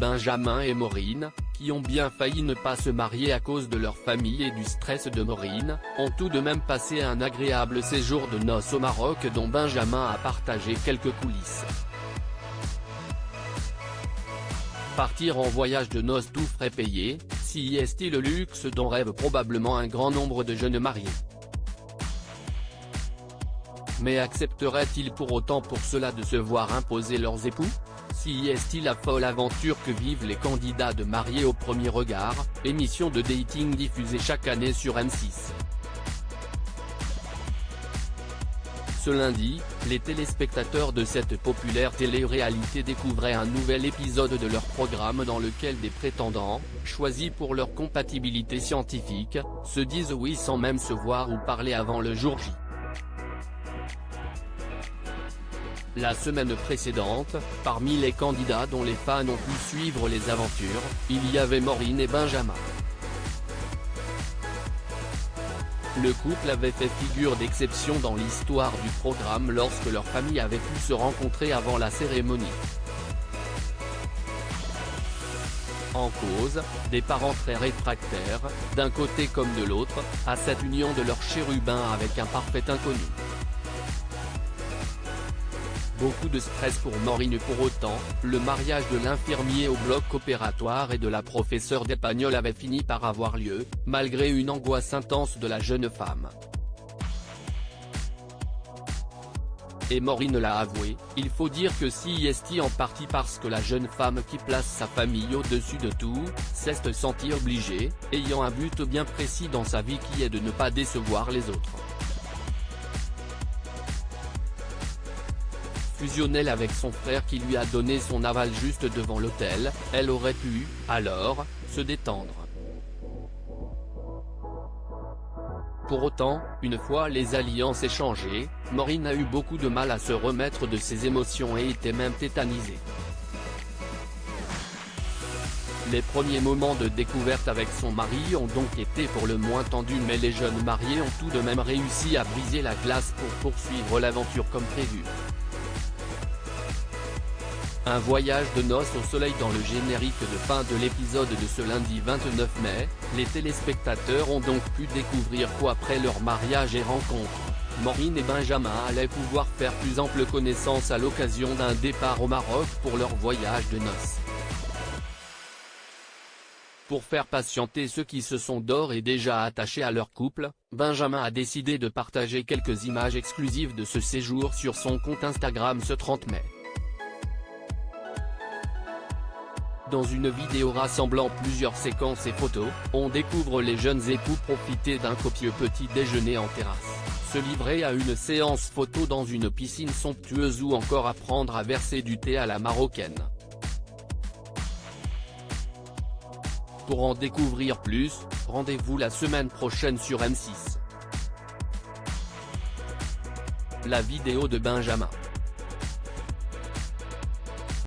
Benjamin et Maureen, qui ont bien failli ne pas se marier à cause de leur famille et du stress de Maureen, ont tout de même passé un agréable séjour de noces au Maroc dont Benjamin a partagé quelques coulisses. Partir en voyage de noces tout frais payés, si est-il le luxe dont rêve probablement un grand nombre de jeunes mariés. Mais accepteraient-ils pour autant pour cela de se voir imposer leurs époux? Si est-il la folle aventure que vivent les candidats de mariés au premier regard, émission de dating diffusée chaque année sur M6. Ce lundi, les téléspectateurs de cette populaire télé-réalité découvraient un nouvel épisode de leur programme dans lequel des prétendants, choisis pour leur compatibilité scientifique, se disent oui sans même se voir ou parler avant le jour J. La semaine précédente, parmi les candidats dont les fans ont pu suivre les aventures, il y avait Maureen et Benjamin. Le couple avait fait figure d'exception dans l'histoire du programme lorsque leur famille avait pu se rencontrer avant la cérémonie. En cause, des parents très réfractaires, d'un côté comme de l'autre, à cette union de leur chérubin avec un parfait inconnu. Beaucoup de stress pour Maureen. Pour autant, le mariage de l'infirmier au bloc opératoire et de la professeure d'espagnol avait fini par avoir lieu, malgré une angoisse intense de la jeune femme. Et Maureen l'a avoué, il faut dire que si est en partie parce que la jeune femme qui place sa famille au-dessus de tout, s'est sentie obligée, ayant un but bien précis dans sa vie qui est de ne pas décevoir les autres. Fusionnelle avec son frère qui lui a donné son aval juste devant l'hôtel, elle aurait pu, alors, se détendre. Pour autant, une fois les alliances échangées, Maureen a eu beaucoup de mal à se remettre de ses émotions et était même tétanisée. Les premiers moments de découverte avec son mari ont donc été pour le moins tendus, mais les jeunes mariés ont tout de même réussi à briser la glace pour poursuivre l'aventure comme prévu. Un voyage de noces au soleil dans le générique de fin de l'épisode de ce lundi 29 mai, les téléspectateurs ont donc pu découvrir qu'après leur mariage et rencontre, Maureen et Benjamin allaient pouvoir faire plus ample connaissance à l'occasion d'un départ au Maroc pour leur voyage de noces. Pour faire patienter ceux qui se sont d'ores et déjà attachés à leur couple, Benjamin a décidé de partager quelques images exclusives de ce séjour sur son compte Instagram ce 30 mai. Dans une vidéo rassemblant plusieurs séquences et photos, on découvre les jeunes époux profiter d'un copieux petit déjeuner en terrasse, se livrer à une séance photo dans une piscine somptueuse ou encore apprendre à verser du thé à la marocaine. Pour en découvrir plus, rendez-vous la semaine prochaine sur M6. La vidéo de Benjamin.